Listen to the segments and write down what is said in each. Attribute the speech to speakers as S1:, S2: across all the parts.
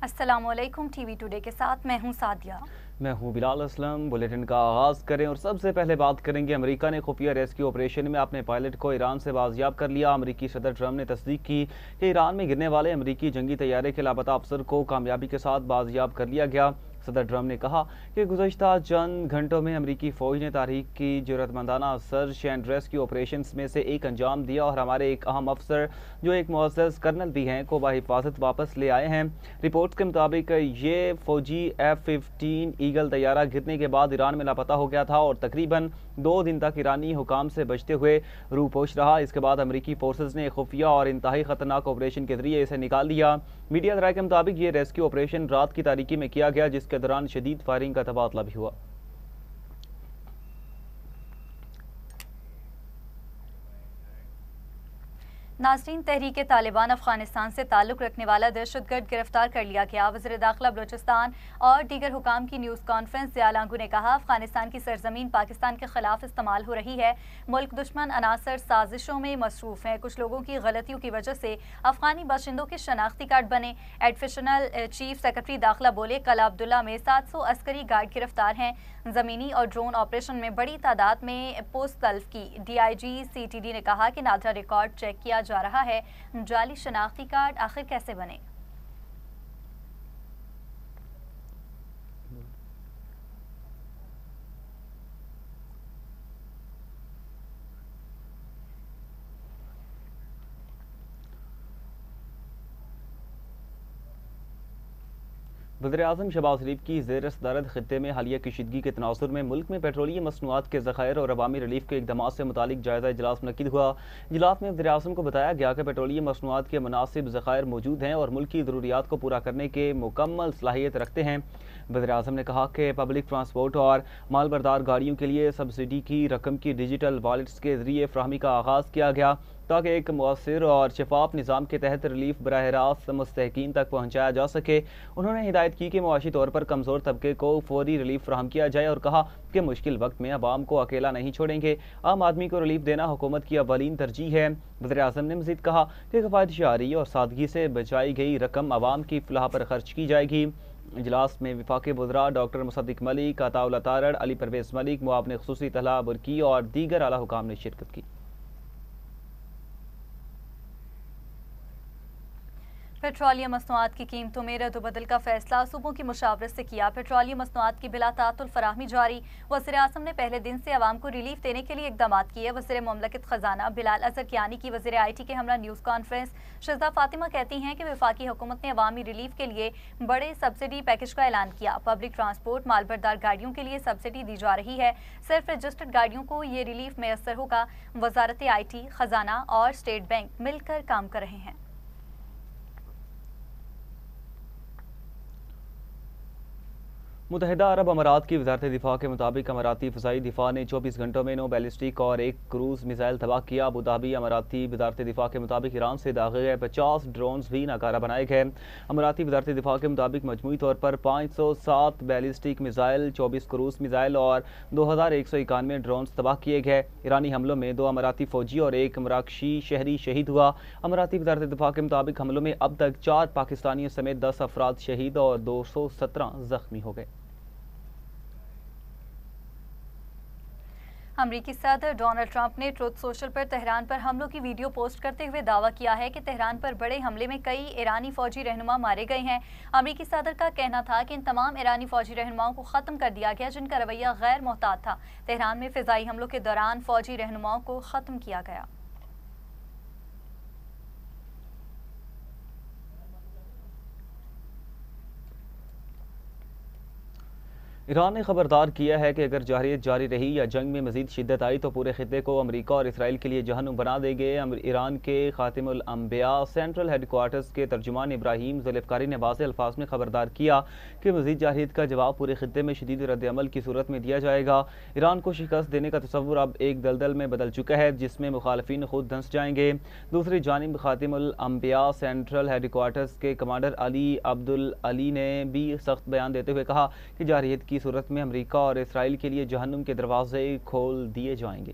S1: अस्सलामुअलैकुम। TV today के साथ मैं हूं सादिया।
S2: मैं हूं बिलाल असलम। बुलेटिन का आगाज़ करें और सबसे पहले बात करेंगे अमेरिका ने खुफिया रेस्क्यू ऑपरेशन में अपने पायलट को ईरान से बाजियाब कर लिया। अमेरिकी सदर ट्रंप ने तस्दीक की कि ईरान में गिरने वाले अमेरिकी जंगी तैयारे के लापता अफसर को कामयाबी के साथ बाजियाब कर लिया गया। सदर ट्रंप ने कहा कि गुज़श्ता चंद घंटों में अमेरिकी फ़ौज ने तारीख की जरूरतमंदाना सर्च एंड रेस्क्यू ऑपरेशन में से एक अंजाम दिया और हमारे एक अहम अफसर जो एक मुअज़्ज़ज़ कर्नल भी हैं को बाहिफाजत वापस ले आए हैं। रिपोर्ट्स के मुताबिक ये फ़ौजी F-15 ईगल तैयारा गिरने के बाद ईरान में लापता हो गया था और तकरीबन 2 दिन तक ईरानी हुकाम से बचते हुए रूपोश रहा। इसके बाद अमेरिकी फोर्सेज ने खुफिया और इंतहाई ख़तरनाक ऑपरेशन के जरिए इसे निकाल दिया। मीडिया राय के मुताबिक ये रेस्क्यू ऑपरेशन रात की तारीकी में किया गया, जिसके दौरान शदीद फायरिंग का तबादला भी हुआ।
S1: नाज़रीन, तहरीक तालिबान अफगानिस्तान से ताल्लुक़ रखने वाला दहशतगर्द गिरफ्तार कर लिया गया। वज़ीर दाखिला बलूचिस्तान और दीगर हुकाम की न्यूज़ कॉन्फ्रेंस ज़िया लांगू ने कहा, अफगानिस्तान की सरजमीन पाकिस्तान के खिलाफ इस्तेमाल हो रही है। मुल्क दुश्मन अनासर साजिशों में मसरूफ़ हैं। कुछ लोगों की गलतियों की वजह से अफगानी बाशिंदों के शनाख्ती कार्ड बने। एडिशनल चीफ सेक्रेटरी दाखिला बोले, कला अब्दुल्ला में 700 अस्करी गार्ड गिरफ्तार हैं। ज़मीनी और ड्रोन ऑपरेशन में बड़ी तादाद में पोस्ट तल्फ की। DIG CTD ने कहा कि नादरा रिकॉर्ड चेक किया जा रहा है। जाली शनाख्ती कार्ड आखिर कैसे बने?
S2: वज़ीर-ए-आज़म शहबाज शरीफ की ज़ेर सदारत खित्ते में हालिया कशीदगी के तनासुर में मुल्क में पेट्रोलियम मसनूआत के ज़खायर और अवामी रिलीफ के इक़दाम से मुतालिक जायज़ा इजलास मुनक़िद हुआ। इजलास में वज़ीर-ए-आज़म को बताया गया कि पेट्रोलियम मसनूआत के मुनासिब ज़खायर मौजूद हैं और मुल्क की ज़रूरियात को पूरा करने के मुकम्मल सलाहियत रखते हैं। वज़ीर-ए-आज़म ने कहा कि पब्लिक ट्रांसपोर्ट और मालबरदार गाड़ियों के लिए सब्सिडी की रकम की डिजिटल वॉलेट्स के ज़रिए फ्राहमी का आगाज़ किया गया ताकि एक मुअस्सिर और शफाफ निज़ाम के तहत रिलीफ बराह रास्त मुस्तहिकीन तक पहुँचाया जा सके। उन्होंने हिदायत की कि मुआशी तौर पर कमज़ोर तबके को फौरी रिलीफ फ्राहम किया जाए और कहा कि मुश्किल वक्त में अवाम को अकेला नहीं छोड़ेंगे। आम आदमी को रिलीफ देना हुकूमत की अवलीन तरजीह है। वज़ीर-ए-आज़म ने मज़ीद कहा कि किफ़ायत-शारी और सादगी से बचाई गई रकम अवाम की फलाह पर खर्च की जाएगी। इजलास में वफाकी वज़रा डॉक्टर मुसद्दिक मलिक, अताउल्लाह तारड़, अली परवेज़ मलिक, मुआविन ख़ुसूसी तलहा बुरकी और दीगर आला हुकाम ने शिरकत की।
S1: पेट्रोलियम मसनूआत की कीमतों में रद्द-ओ-बदल का फैसला सूबों की मुशावरत से किया। पेट्रोलियम मसनूआत की बिला तातुल फराहमी जारी। वज़ीर-ए-आज़म ने पहले दिन से अवाम को रिलीफ देने के लिए इक़दाम किए। वज़ीर मुमलकत ख़जाना बिलाल अज़हर कियानी की वज़ीर IT के हमरा न्यूज़ कॉन्फ्रेंस। शहज़ा फातिमा कहती हैं कि वफाकी हुकूमत ने अवामी रिलीफ के लिए बड़े सब्सिडी पैकेज का ऐलान किया। पब्लिक ट्रांसपोर्ट मालबरदार गाड़ियों के लिए सब्सिडी दी जा रही है। सिर्फ रजिस्टर्ड गाड़ियों को ये रिलीफ मैसर होगा। वज़ारत IT, ख़जाना और स्टेट बैंक मिलकर काम कर रहे हैं।
S2: मुत्तहिदा अरब अमारात की वज़ारत दिफा के मुताबिक अमाराती फ़ज़ाई दिफा ने 24 घंटों में 9 बैलिस्टिक और 1 क्रूज़ मिसाइल तबाह किया। अबू धाबी अमाराती वज़ारत दिफा के मुताबिक ईरान से दागे गए 50 ड्रोन्स भी नाकारा बनाए गए। अमाराती वज़ारत दिफा के मुताबिक मजमूई तौर पर 507 बैलिस्टिक मिसाइल, 24 क्रूज़ मिसाइल और 2191 ड्रोन्स तबाह किए गए। ईरानी हमलों में 2 अमाराती फ़ौजी और 1 मराकशी शहरी शहीद हुआ। अमाराती वज़ारत दिफा के मुताबिक हमलों में अब तक 4 पाकिस्तानियों समेत 10 अफराद शहीद और 217 जख्मी हो गए।
S1: अमरीकी सदर डोनाल्ड ट्रंप ने ट्रुथ सोशल पर तेहरान पर हमलों की वीडियो पोस्ट करते हुए दावा किया है कि तेहरान पर बड़े हमले में कई ईरानी फौजी रहनुमा मारे गए हैं। अमरीकी सदर का कहना था कि इन तमाम ईरानी फौजी रहनुमाओं को ख़त्म कर दिया गया जिनका रवैया गैर मोहतात था। तेहरान में फ़िज़ाई हमलों के दौरान फौजी रहनुमाओं को ख़त्म किया गया।
S2: ईरान ने खबरदार किया है कि अगर जारियत जारी रही या जंग में मजीद शिद्दत आई तो पूरे खित्ते को अमरीका और इसराइल के लिए जहन्नुम बना देंगे। ईरान के खातिमुल अंबिया सेंट्रल हेडक्वार्टर्स के तर्जुमान इब्राहिम ज़ुल्फ़िकारी ने वाज़ेह अल्फाज में खबरदार किया कि मजीद जारियत का जवाब पूरे खित्ते में शदीद रद्द-ए-अमल की सूरत में दिया जाएगा। ईरान को शिकस्त देने का तसव्वुर अब एक दलदल में बदल चुका है जिसमें मुखालफिन खुद धंस जाएंगे। दूसरी जानिब खातिमुल अंबिया सेंट्रल हेडक्वार्टर्स के कमांडर अली अब्दुल अली ने भी सख्त बयान देते हुए कहा कि जारियत की सूरत में अमेरिका और इसराइल के लिए जहन्नुम के दरवाजे खोल दिए जाएंगे।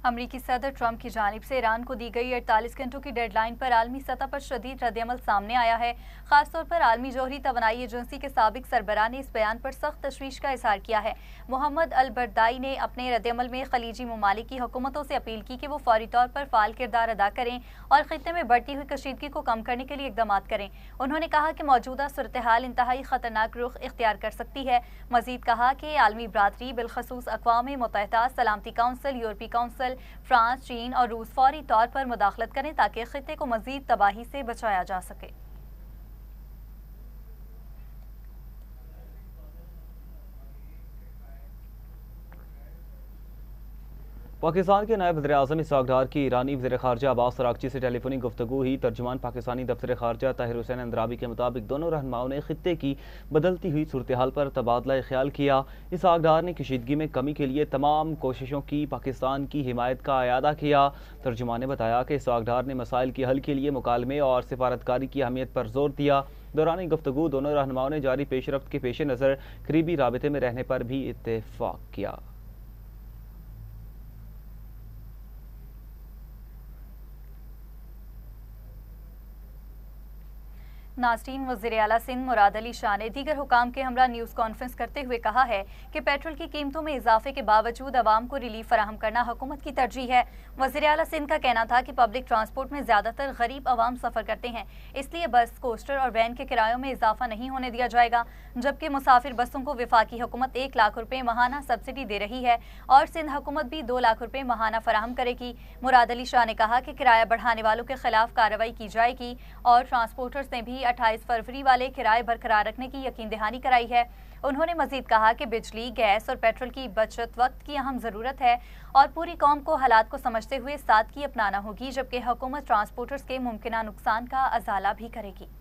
S1: अमरीकी सदर ट्रंप की जानिब से ईरान को दी गई 48 घंटों की डेडलाइन पर आलमी सतह पर शदीद रद्दअमल सामने आया है। खासतौर पर आलमी जोहरी तवानाई एजेंसी के साबिक सरबराह ने इस बयान पर सख्त तशवीश का इजहार किया है। मोहम्मद अल बरदाई ने अपने रद्दअमल में खलीजी ममालिक की हुकूमतों से अपील की कि वो फौरी तौर पर फाल किरदार अदा करें और खित्ते में बढ़ती हुई कशीदगी को कम करने के लिए इकदाम करें। उन्होंने कहा कि मौजूदा सूरत हाल इंतहाई खतरनाक रुख इख्तियार कर सकती है। मजीद कहा कि आलमी बरादरी बिलखसूस अक़वाम मुत्तहिदा, सलामती काउंसिल, यूरोपीय काउंसिल, फ्रांस, चीन और रूस फौरी तौर पर मुदाखलत करें ताकि खित्ते को मजीद तबाही से बचाया जा सके।
S2: पाकिस्तान के नायब वज़ीर-ए-आज़म इसहाक़ डार की ईरानी वज़ीर ख़ारजा अब्बास अराग़ची से टेलीफोनिक गुफ्तगू हुई। तर्जुमान पाकिस्तानी दफ्तर ख़ारजा ताहिर हुसैन अंद्राबी के मुताबिक दोनों रहनुमाओं ने खित्ते की बदलती हुई सूरत हाल पर तबादला ख्याल किया। इसहाक़ डार ने कशीदगी में कमी के लिए तमाम कोशिशों की पाकिस्तान की हिमायत का अयादा किया। तर्जुमान ने बताया कि इसहाक़ डार ने मसाइल के हल के लिए मुकालमे और सिफारतकारी की अहमियत पर जोर दिया। दौरान गुफ्तगू दोनों रहनुमाओं ने जारी पेशरफ्त के पेश नज़र करीबी राबिते में रहने पर भी इत्तेफाक किया।
S1: नाज़रीन, वज़ीर आला सिंध मुराद अली शाह ने दीगर हुकाम के हमरा न्यूज़ कॉन्फ्रेंस करते हुए कहा है कि पेट्रोल की कीमतों में इजाफे के बावजूद अवाम को रिलीफ फराहम करना हुकूमत की तरजीह है। वज़ीर आला सिंध का कहना था कि पब्लिक ट्रांसपोर्ट में ज़्यादातर गरीब अवाम सफ़र करते हैं, इसलिए बस, कोस्टर और वैन के किरायों में इजाफा नहीं होने दिया जाएगा। जबकि मुसाफिर बसों को वफाकी हुकूमत 1 लाख रुपये माहाना सब्सिडी दे रही है और सिंध हुकूमत भी 2 लाख रुपये माहाना फराहम करेगी। मुराद अली शाह ने कहा कि किराया बढ़ाने वालों के खिलाफ कार्रवाई की जाएगी और ट्रांसपोर्टर्स ने भी 28 फरवरी वाले किराए बरकरार रखने की यकीन दहानी कराई है। उन्होंने मजीद कहा कि बिजली, गैस और पेट्रोल की बचत वक्त की अहम ज़रूरत है और पूरी कौम को हालात को समझते हुए सादगी अपनाना होगी, जबकि हुकूमत ट्रांसपोर्टर्स के मुमकिन नुकसान का अजाला भी करेगी।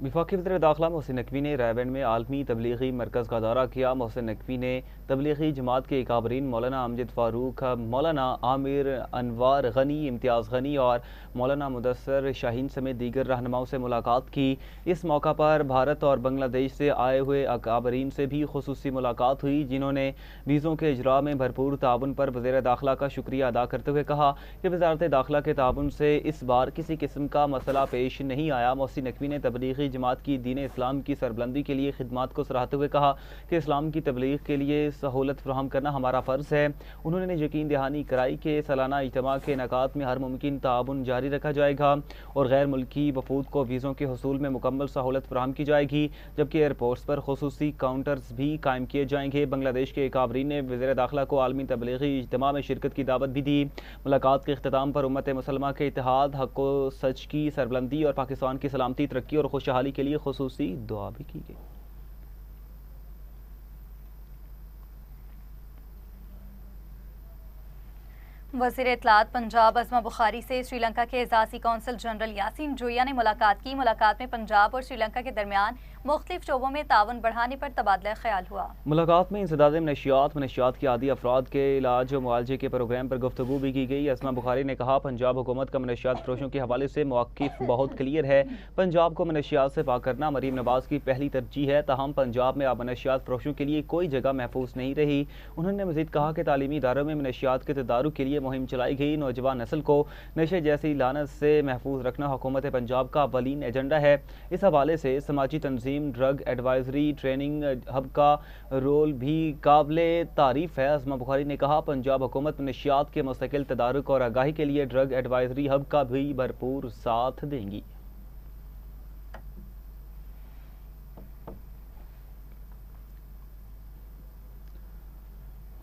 S2: वफाकी वज़ीर दाखिला मोहसिन नकवी ने रायबंद में आलमी तबलीगी मरकज़ का दौरा किया। मोहसिन नकवी ने तबलीगी जमात के काबरीन मौलाना अमजद फ़ारूक, मौलाना आमिर अनवार गनी, इम्तियाज़ गनी और मौलाना मुदस्सर शाहीन समेत दीगर रहनुमाओं से मुलाकात की। इस मौका पर भारत और बांग्लादेश से आए हुए अकाबरीन से भी खुसूसी मुलाकात हुई, जिन्होंने वीज़ों के इजरा में भरपूर ताउन पर वज़ीर दाखिला का शुक्रिया अदा करते हुए कहा कि वज़ारत दाखिला के ताउन से इस बार किसी किस्म का मसला पेश नहीं आया। मोहसिन नकवी ने तबलीगी जमात की दीन इस्लाम की सरबुलंदी के लिए खिदमत को सराहते हुए कहा कि इस्लाम की तबलीग के लिए सहूलत फराहम करना हमारा फ़र्ज़ है। उन्होंने यकीन दहानी कराई कि सालाना इज्तिमा के इनेकात में हर मुमकिन ताउन जारी रखा जाएगा और गैर मुल्की वफूद को वीज़ों के हसूल में मुकम्मल सहूलत फराहम की जाएगी, जबकि एयरपोर्ट्स पर खुसूसी काउंटर्स भी कायम किए जाएंगे। बांग्लादेश के काबरीन ने वज़ीर दाखिला को आलमी तबलीगी इज्तिमा में शिरकत की दावत भी दी। मुलाकात के इख्तिताम पर उम्मत मुसलमा के इत्तेहाद, हक़ व सच की सरबुलंदी और पाकिस्तान की सलामती, तरक्की और खुशहाली के लिए खुसूसी दुआ भी की गई।
S1: वज़ीर इत्तलात पंजाब अज़मा बुखारी से श्रीलंका के एजाज़ी कौंसल जनरल यासीन जोया ने मुलाकात की। मुलाकात में पंजाब और श्रीलंका के दरमियान मुख्तलिफ शोबों में ताउन बढ़ाने पर तबादला ख्याल हुआ।
S2: मुलाकात में इंसदाद मनशियात के आदी अफराद के इलाज और मुआलजे के प्रोग्राम पर गुफ्तगू भी की गई। अज़मा बुखारी ने कहा, पंजाब हुकूमत का मनशियात फरोशों के हवाले से मौक़िफ़ बहुत क्लियर है। पंजाब को मनशियात से पाक करना मरीम नवाज की पहली तरजीह है, ताहम पंजाब में अब मनशियात फरोशों के लिए कोई जगह महफूज नहीं रही। उन्होंने मज़ीद कहा कि तालीमी इदारों में मनशियात के तदारुक के लिए मुहिम चलाई गई। नौजवान नस्ल को नशे जैसी लानत से महफूज रखना हुकूमत पंजाब का अवलीन एजेंडा है। इस हवाले से समाजी तंजीम, ड्रग एडवाइजरी ट्रेनिंग हब का रोल भी काबिले तारीफ है। अज़मा बुखारी ने कहा, पंजाब हुकूमत नशियात के मुस्तकिल तदारुक और आगाही के लिए ड्रग एडवाइजरी हब का भी भरपूर साथ देंगी।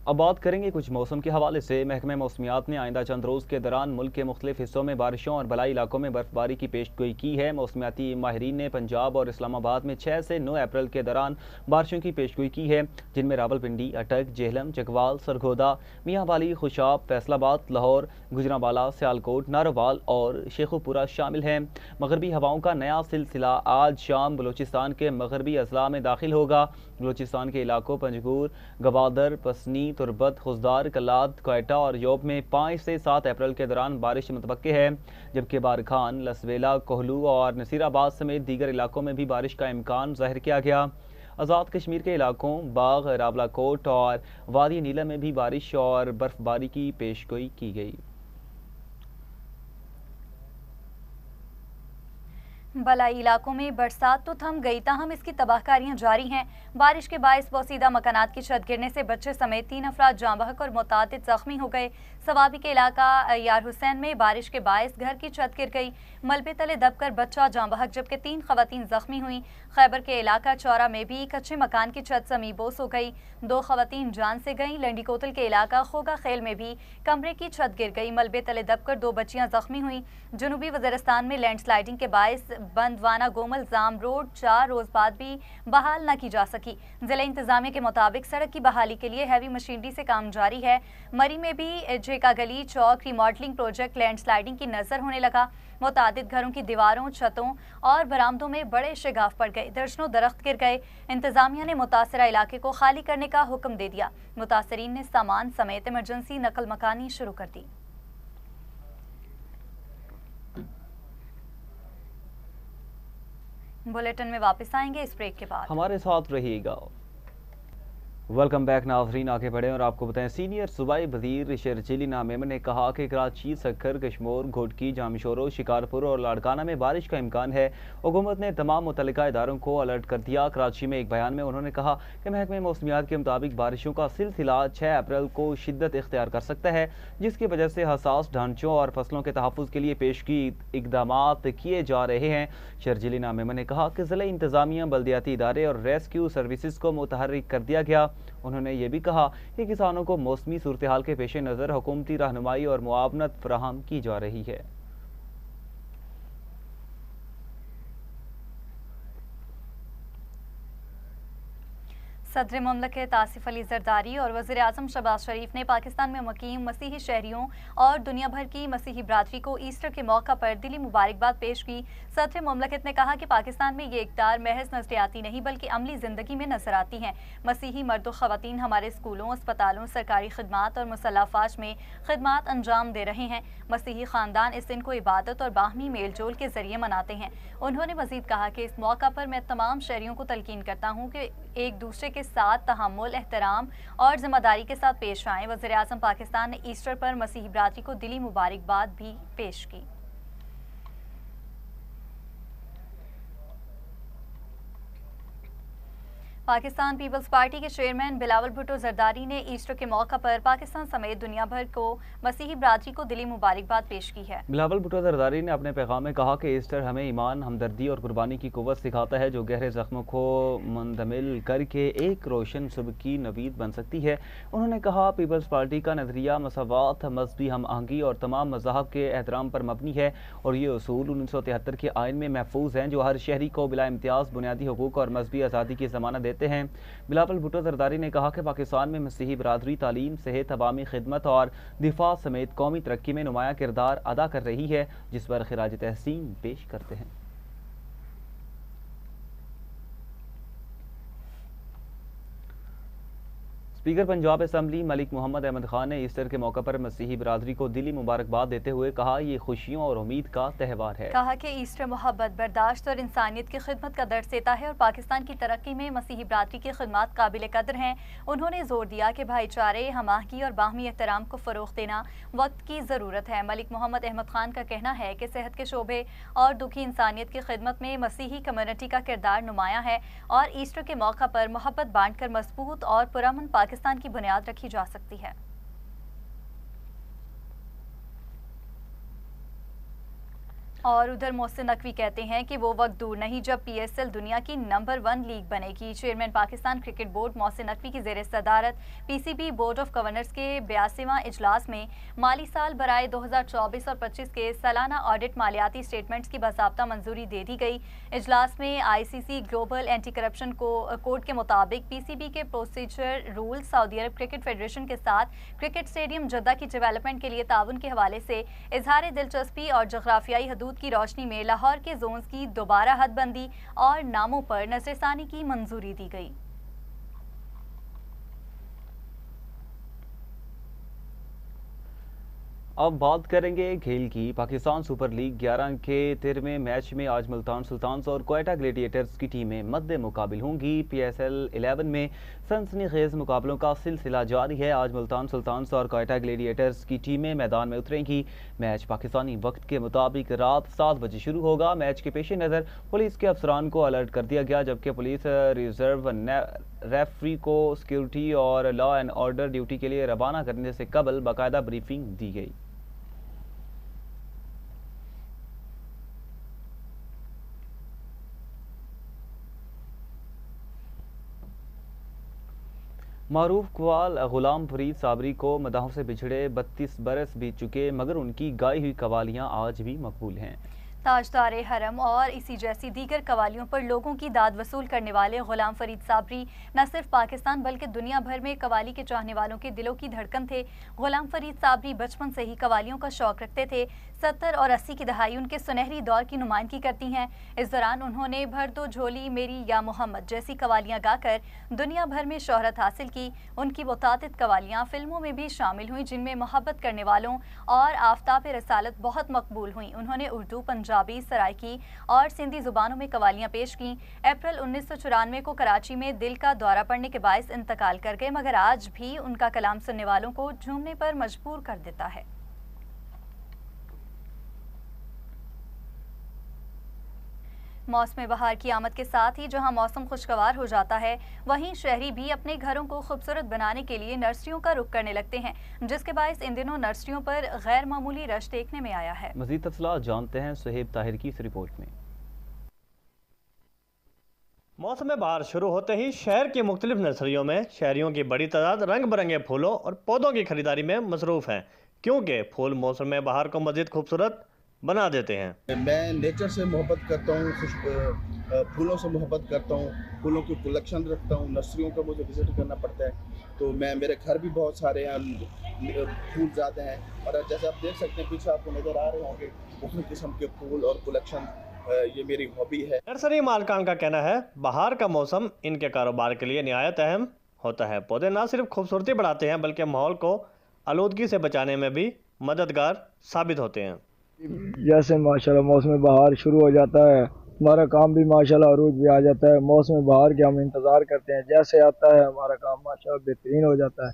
S2: अब बात करेंगे कुछ मौसम के हवाले से। महकमा मौसमियात ने आइंदा चंद रोज़ के दौरान मुल्क के मुख्तलिफ हिस्सों में बारिशों और बलाई इलाकों में बर्फबारी की पेशगोई की है। मौसमियाती माहिरीन ने पंजाब और इस्लामाबाद में 6 से 9 अप्रैल के दौरान बारिशों की पेशगोई की है, जिनमें रावलपिंडी, अटक, जेहलम, चकवाल, सरगोदा, मियांवाली, खुशाब, फैसलाबाद, लाहौर, गुजरांवाला, सियालकोट, नारोवाल और शेखुपुरा शामिल हैं। मगरबी हवाओं का नया सिलसिला आज शाम बलूचिस्तान के मगरबी अजला में दाखिल होगा। बलूचिस्तान के इलाकों पंजगूर, गवादर, पसनी, तुरबत, खुजदार, कलात, क्वेटा और योब में 5 से 7 अप्रैल के दौरान बारिश मुतवक्के है, जबकि बारखान, लसवेला, कोहलू और नसीराबाद समेत दीगर इलाकों में भी बारिश का इम्कान जाहिर किया गया। आज़ाद कश्मीर के इलाकों बाग, रावलाकोट और वादी नीला में भी बारिश और बर्फबारी की पेशगोई की गई।
S1: बलाई इलाकों में बरसात तो थम गई, ताहम इसकी तबाहकारियां जारी हैं। बारिश के बायस बोसीदा मकानात की छत गिरने से बच्चे समेत 3 अफराद जाँ बहक और मुतादिद जख्मी हो गए। सवाबी के इलाका यार हुसैन में बारिश के बायस घर की छत गिर गई, मलबे तले दबकर बच्चा जाँ बहक जबकि 3 खवातीन जख्मी हुई। खैबर के इलाका चौरा में भी कच्चे मकान की छत समीबोस हो गई, 2 खवातीन जान से गईं। लंडी कोतल के इलाका खोगा खेल में भी कमरे की छत गिर गई, मलबे तले दबकर 2 बच्चियां जख्मी हुई। जनूबी वज़ीरिस्तान में लैंडस्लाइडिंग के बायस बंदवाना गोमल जाम रोड 4 रोज बाद भी बहाल न की जा सकी। जिला इंतजामिया के मुताबिक सड़क की बहाली के लिए हैवी मशीनरी से काम जारी है। मरी में भी झेका गली चौक रिमॉडलिंग प्रोजेक्ट लैंडस्लाइडिंग की नजर होने लगा। मुतादिद घरों की दीवारों, छतों और बरामदों में बड़े शिगाफ पड़ गए, दर्जनों दरख्त गिर गए। इंतजामिया ने मुतासरा इलाके को खाली करने का हुक्म दे दिया। मुतासरीन ने सामान समेत इमरजेंसी नकल मकानी शुरू कर दी। बुलेटिन में वापस आएंगे इस ब्रेक के बाद,
S2: हमारे साथ रहिएगा। वेलकम बैक नाजरीन, आगे बढ़ें और आपको बताएं सीनियर सूबाई वजीर शर्जीली मेमन ने कहा कि कराची, सक्खर, कश्मोर, घोटकी, जामशोरो, शिकारपुर और लाड़काना में बारिश का इम्कान है। हुकूमत ने तमाम मुतल्लिका इदारों को अलर्ट कर दिया। कराची में एक बयान में उन्होंने कहा कि महकमे मौसमियात के मुताबिक बारिशों का सिलसिला 6 अप्रैल को शिद्दत इख्तियार कर सकता है, जिसकी वजह से हसास ढांचों और फसलों के तहफ़्फ़ुज़ के लिए पेशगी इकदामात किए जा रहे हैं। शर्जीली मेमन ने कहा कि ज़िला इंतज़ामिया, बल्दियाती इदारे और रेस्क्यू सर्विसेज को मुतहर्रिक कर दिया गया। उन्होंने ये भी कहा कि किसानों को मौसमी सूरत हाल के पेश नज़र हुकूमती रहनुमाई और मुआवनत फराहम की जा रही है।
S1: सदर मुमलकत आसिफ अली जरदारी और वज़ीर आज़म शहबाज शरीफ ने पाकिस्तान में मुकीम मसीही शहरियों और दुनिया भर की मसीही बरादरी को ईस्टर के मौका पर दिली मुबारकबाद पेश की। सदर मुमलकत ने कहा कि पाकिस्तान में ये इक़्तिदार महज नज़रियाती नहीं बल्कि अमली ज़िंदगी में नजर आती हैं। मसीही मर्द व ख़वातीन हमारे स्कूलों, अस्पतालों, सरकारी खिदमात और मुसल्लह अफ़वाज में खिदमात अंजाम दे रहे हैं। मसीही ख़ानदान इस दिन को इबादत और बाहमी मेल जोल के ज़रिए मनाते हैं। उन्होंने मज़ीद कहा कि इस मौका पर मैं तमाम शहरियों को तलकीन करता हूँ कि एक दूसरे के साथ तहम्मुल, एहतराम और जिम्मेदारी के साथ पेश आएँ। वज़ीर आज़म पाकिस्तान ने ईस्टर पर मसीही बरादरी को दिली मुबारकबाद भी पेश की। पाकिस्तान पीपल्स पार्टी के चेयरमैन बिलावल भुट्टो जरदारी ने ईस्टर के मौका पर पाकिस्तान समेत दुनिया भर को मसीही बरादरी को दिली मुबारकबाद पेश की है।
S2: बिलावल भुट्टो जरदारी ने अपने पैगाम में कहा कि ईस्टर हमें ईमान, हमदर्दी और कुर्बानी की कुव्वत सिखाता है, जो गहरे जख्मों को मुंदमिल करके एक रोशन सुबह की नवीद बन सकती है। उन्होंने कहा पीपल्स पार्टी का नजरिया मसावात, मजहबी हम आहंगी और तमाम मज़ाहब के एहतराम पर मबनी है और ये उसूल 1973 के आइन में महफूज हैं, जो हर शहरी को बिला इम्तियाज़ बुनियादी हुकूक और मजहबी आज़ादी की ज़मानत देते हैं। बिलावल भुट्टो जरदारी ने कहा कि पाकिस्तान में मसीही बरादरी तालीम, सेहत, अवामी खिदमत और दिफा समेत कौमी तरक्की में नुमाया किरदार अदा कर रही है, जिस पर खिराज तहसीन पेश करते हैं। स्पीकर पंजाब असम्बली मलिक मोहम्मद अहमद खान ने ईस्टर के मौके पर मसीही बरादरी को दिली मुबारकबाद देते हुए कहा ये खुशियों और उम्मीद का त्यौहार है।
S1: कहा कि ईस्टर मोहब्बत, बर्दाश्त और इंसानियत की खिदमत का दर्ज देता है और पाकिस्तान की तरक्की में मसीही बरादरी की खिदमत काबिल कदर हैं। उन्होंने जोर दिया कि भाईचारे, हमाहगी और बाहमी एहतराम को फ़रोग़ देना वक्त की ज़रूरत है। मलिक मोहम्मद अहमद खान का कहना है कि सेहत के शोबे और दुखी इंसानियत की खिदमत में मसीही कम्युनिटी का किरदार नुमाया है और ईस्टर के मौका पर मोहब्बत बांट कर मजबूत और पुरअमन पाकिस्तान की बुनियाद रखी जा सकती है। और उधर मोहसिन नकवी कहते हैं कि वो वक्त दूर नहीं जब PSL दुनिया की नंबर 1 लीग बनेगी। Chairman Pakistan cricket board Mohsin Naqvi की ज़ेर सदारत PCB बोर्ड ऑफ गवर्नर्स के 82वां इजलास में माली साल बराए 2024 और 25 के सालाना ऑडिट मालियाती स्टेटमेंट्स की बाज़ाब्ता मंजूरी दे दी गई। इजलास में ICC global anti corruption code के मुताबिक PCB के प्रोसीजर रूल, सऊदी अरब क्रिकेट फेडरेशन के साथ क्रिकेट स्टेडियम जद्दा की डेवलपमेंट के लिए ताउन के हवाले से इजहार दिलचस्पी और जोग्राफियाई हदूद की रोशनी में लाहौर के जोन्स की दोबारा हदबंदी और नामों पर नजरसानी की मंजूरी दी गई।
S2: अब बात करेंगे खेल की। पाकिस्तान सुपर लीग 11 के 13वें मैच में आज मुल्तान सुल्तान्स और क्वेटा ग्लेडिएटर्स की टीमें मद्दे मुकाबिल होंगी। PSL 11 में सनसनीखेज मुकाबलों का सिलसिला जारी है। आज मुल्तान सुल्तान्स और क्वेटा ग्लेडिएटर्स की टीमें मैदान में उतरेंगी। मैच पाकिस्तानी वक्त के मुताबिक रात 7 बजे शुरू होगा। मैच के पेश नज़र पुलिस के अफसरान को अलर्ट कर दिया गया, जबकि पुलिस रिजर्व रेफरी को सिक्योरिटी और लॉ एंड ऑर्डर ड्यूटी के लिए रवाना करने से कबल बाकायदा ब्रीफिंग दी गई। मारूफ कवाल गुलाम फरीद साबरी को मदाहों से बिछड़े 32 बरस बीत चुके, मगर उनकी गाई हुई कवालियाँ आज भी मकबूल हैं।
S1: ताजदारे हरम और इसी जैसी दीगर कवालियों पर लोगों की दाद वसूल करने वाले गुलाम फरीद साबरी न सिर्फ पाकिस्तान बल्कि दुनिया भर में कवाली के चाहने वालों के दिलों की धड़कन थे। गुलाम फरीद साबरी बचपन से ही कवालियों का शौक रखते थे। 70 और 80 की दहाई उनके सुनहरी दौर की नुमाइंदगी करती हैं। इस दौरान उन्होंने भर दो झोली मेरी या मोहम्मद जैसी कवालियाँ गाकर दुनिया भर में शोहरत हासिल की। उनकी मुतादिद कवालियाँ फिल्मों में भी शामिल हुई, जिनमें मोहब्बत करने वालों और आफ्ताब रसालत बहुत मकबूल हुई। उन्होंने उर्दू, पंजाबी, सराइकी और सिंधी जुबानों में कवालियाँ पेश की। अप्रैल 1994 को कराची में दिल का दौरा पड़ने के बायस इंतकाल कर गए, मगर आज भी उनका कलाम सुनने वालों को झूमने पर मजबूर कर देता है। मौसम बहार की आमद के साथ ही जहां मौसम खुशगवार हो जाता है, वहीं शहरी भी अपने घरों को खूबसूरत बनाने के लिए नर्सरियों का रुख करने लगते हैं, जिसके बायस इन दिनों नर्सरियों पर गैर मामूली रश देखने में आया है।
S2: मज़ीद तफसीलात जानते हैं सुहेब ताहिर की इस रिपोर्ट में।
S3: मौसम बहार शुरू होते ही शहर की मुख्तलिफ नर्सरियों में शहरियों की बड़ी तादाद रंग बिरंगे फूलों और पौधों की खरीदारी में मसरूफ़ है, क्योंकि फूल मौसम बहार को मज़ीद खूबसूरत बना देते हैं।
S4: मैं नेचर से मोहब्बत करता हूँ, फूलों से मोहब्बत करता हूँ, फूलों की कलेक्शन रखता हूँ। नर्सरियों का मुझे विज़िट करना पड़ता है, तो मेरे घर भी बहुत सारे हैं, फूल ज़्यादा हैं। और जैसे आप देख सकते हैं पीछे आपको नज़र आ रहे होंगे मुख्तलिफ किस्म के फूल और कलेक्शन, ये मेरी हॉबी है।
S3: नर्सरी मालकान का कहना है बहार का मौसम इनके कारोबार के लिए निहायत अहम होता है। पौधे न सिर्फ खूबसूरती बढ़ाते हैं बल्कि माहौल को आलूदगी से बचाने में भी मददगार साबित होते हैं।
S5: जैसे माशाल्लाह मौसम बहार शुरू हो जाता है, हमारा काम भी माशाल्लाह अरूज भी आ जाता है। मौसम बहार के हम इंतज़ार करते हैं, जैसे आता है हमारा काम माशाल्लाह बेहतरीन हो जाता है।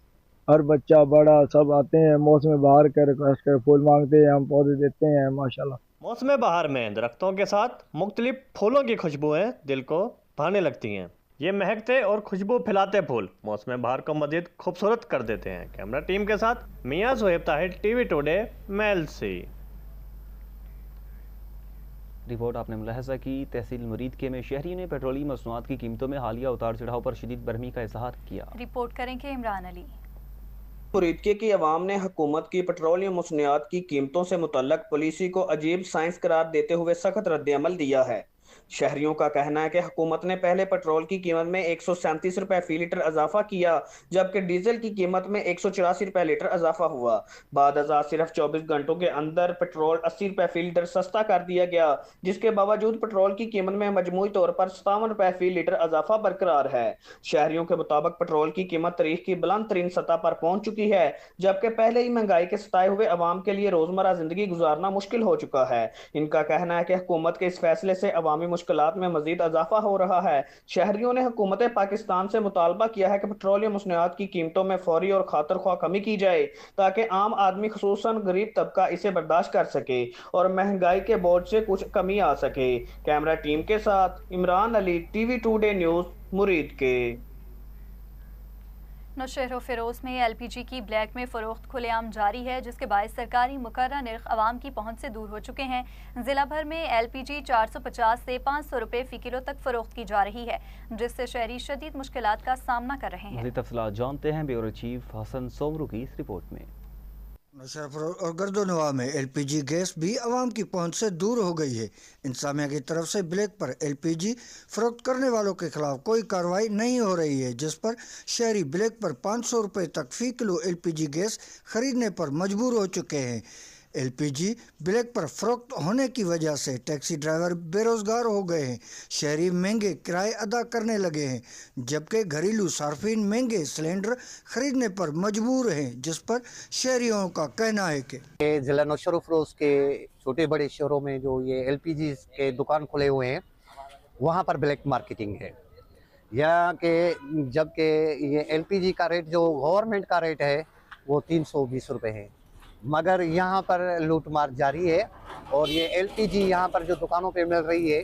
S5: हर बच्चा बड़ा सब आते हैं, मौसम बहार के रिक्वेस्ट कर फूल मांगते हैं, हम पौधे देते हैं माशाल्लाह।
S3: मौसम बहार में दरख्तों के साथ मुख्तलिफ फूलों की खुशबुएं दिल को भाने लगती हैं। ये महकते और खुशबू फैलाते फूल मौसम बहार को मज़ीद खूबसूरत कर देते हैं। कैमरा टीम के साथ मियां सुहेब ताहिर, TV टुडे, मेल से।
S2: रिपोर्ट आपने मुलाहजा की। तहसील मुरीदके में शहरी ने पेट्रोलियम मसनूआत की कीमतों में हालिया उतार चढ़ाव पर शदीद बरहमी का इजहार किया।
S1: रिपोर्ट करेंगे इमरान अली।
S6: मुरीदके की अवाम ने हुकूमत की पेट्रोलियम मसनूआत की कीमतों से मुतल्लक पॉलिसी को अजीब साइंस करार देते हुए सख्त रद्द-ए-अमल दिया है। शहरियों का कहना है कि हुकूमत ने पहले पेट्रोल की कीमत में 137 रुपए फी लीटर इजाफा किया, जबकि डीजल की कीमत में 184 रुपए लीटर इजाफा हुआ। बाद अज़ां सिर्फ 24 घंटों के अंदर पेट्रोल 80 रुपए फी लीटर सस्ता कर दिया गया, जिसके बावजूद पेट्रोल की कीमत में मजमूई तौर पर 57 रुपए फी लीटर इजाफा बरकरार है। शहरियों के मुताबिक पेट्रोल की कीमत तारीख की बुलंद तरीन सतह पर पहुंच चुकी है, जबकि पहले ही महंगाई के सताए हुए अवाम के लिए रोजमर्रा जिंदगी गुजारना मुश्किल हो चुका है। इनका कहना है कि हुकूमत के इस फैसले से अवामी मुश्किलात में मजीद इजाफा हो रहा है। शहरियों ने हुकूमत पाकिस्तान से मुतालबा किया है कि पेट्रोलियम मसनूआत की कीमतों में फौरी और खातिर ख्वाह कमी की जाए, ताकि आम आदमी खुसूसन गरीब तबका इसे बर्दाश्त कर सके और महंगाई के बोझ से कुछ कमी आ सके। कैमरा टीम के साथ Imran Ali, TV today news, मुरीद के।
S1: नौशहर फिरोज में LPG की ब्लैक में फरोख्त खुलेआम जारी है, जिसके बायस सरकारी मुकर्रर नर्ख आवाम की पहुंच से दूर हो चुके हैं। जिला भर में LPG 450 से 500 रुपए फी किलो तक फरोख्त की जा रही है, जिससे शहरी शदीद मुश्किलात का सामना कर रहे हैं।
S2: तफसीलात जानते हैं ब्यूरो चीफ हसन सोमरू की इस रिपोर्ट में।
S7: नौशहर और गर्दोनवा में LPG गैस भी आवाम की पहुंच से दूर हो गई है। इंतजामिया की तरफ से ब्लैक पर LPG फरोख्त करने वालों के खिलाफ कोई कार्रवाई नहीं हो रही है, जिस पर शहरी ब्लैक पर 500 रुपये तक फी किलो LPG गैस खरीदने पर मजबूर हो चुके हैं। LPG ब्लैक पर फरोख्त होने की वजह से टैक्सी ड्राइवर बेरोजगार हो गए हैं। शहरी महंगे किराए अदा करने लगे हैं, जबकि घरेलू सार्फिन महंगे सिलेंडर खरीदने पर मजबूर हैं, जिस पर शहरियों का कहना है कि
S8: जिला नौशहर फरोज के छोटे बड़े शहरों में जो ये LPG के दुकान खुले हुए हैं वहाँ पर ब्लैक मार्केटिंग है। यहाँ के जबकि ये LPG का रेट जो गवर्नमेंट का रेट है वो 320 रुपये है, मगर यहाँ पर लूटमार जारी है। और ये LPG यहाँ पर जो दुकानों पे मिल रही है,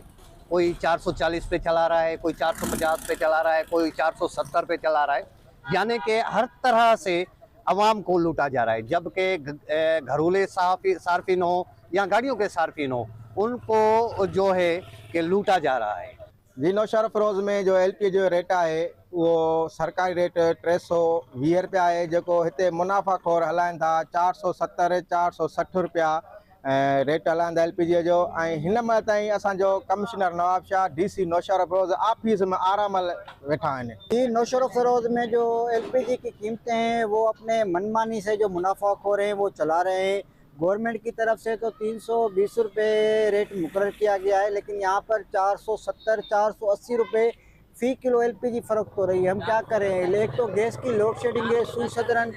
S8: कोई 440 पे चला रहा है, कोई 450 पे चला रहा है, कोई 470 पे चला रहा है, यानी कि हर तरह से आवाम को लूटा जा रहा है। जबकि घरेलू सार्फिन हो या गाड़ियों के सार्फिन हो, उनको जो है कि लूटा जा रहा है।
S9: जी नौशहर फरोज में जो LPG जो रेट है वो सरकारी रेट 320 रुपया है, जो हिते मुनाफ़ाखोर हलाइन था 470 460 रुपया रेट हलाइन था LPG जो। हिन महिल ताईं असांजो commissioner Nawab Shah DC Naushahro Feroze office में आराम वेठा आहिनि।
S10: जी नौशहर फरोज में जो LPG की कीमतें हैं वो अपने मनमानी से जो मुनाफाखोर हैं वो चला रहे हैं। गवर्नमेंट की तरफ से तो 320 रुपये रेट मुकर्रर किया गया है, लेकिन यहाँ पर 470 480 रुपये फ़ी किलो LPG फ़रोख्त हो रही है। हम क्या करें, एक तो गैस की लोड शेडिंग है, सुई सदरन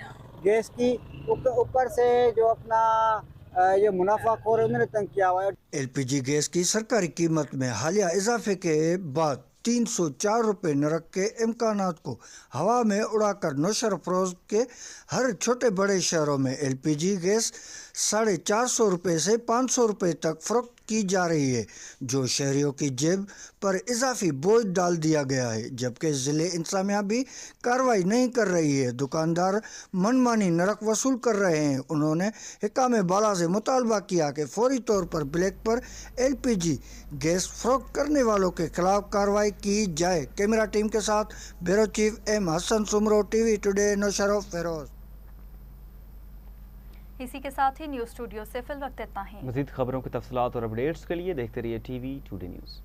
S10: गैस की, ऊपर से जो अपना ये मुनाफाखोर है उन्होंने तंग किया हुआ है।
S7: LPG गैस की सरकारी कीमत में हालिया इजाफे के बाद 304 रुपये नरक के इम्कानात को हवा में उड़ाकर नौशहर फरोज के हर छोटे बड़े शहरों में LPG गैस 450 रुपये से 500 रुपये तक फरोख्त की जा रही है, जो शहरियों की जेब पर इजाफी बोझ डाल दिया गया है। जबकि ज़िले इंतजामिया भी कार्रवाई नहीं कर रही है। दुकानदार मनमानी नरक वसूल कर रहे हैं। उन्होंने हिकाम बाला से मुतालबा किया कि फौरी तौर पर ब्लैक पर LPG गैस फरोख्त करने वालों के खिलाफ कार्रवाई की जाए। कैमरा टीम के साथ bureau chief M Hasan Soomro, TV today, Naushahro Feroze.
S1: इसी के साथ ही न्यूज़ स्टूडियो से फिल वक्त इतना ही।
S2: मज़ीद खबरों की तफसीलात और अपडेट्स के लिए देखते रहिए TV टुडे न्यूज़।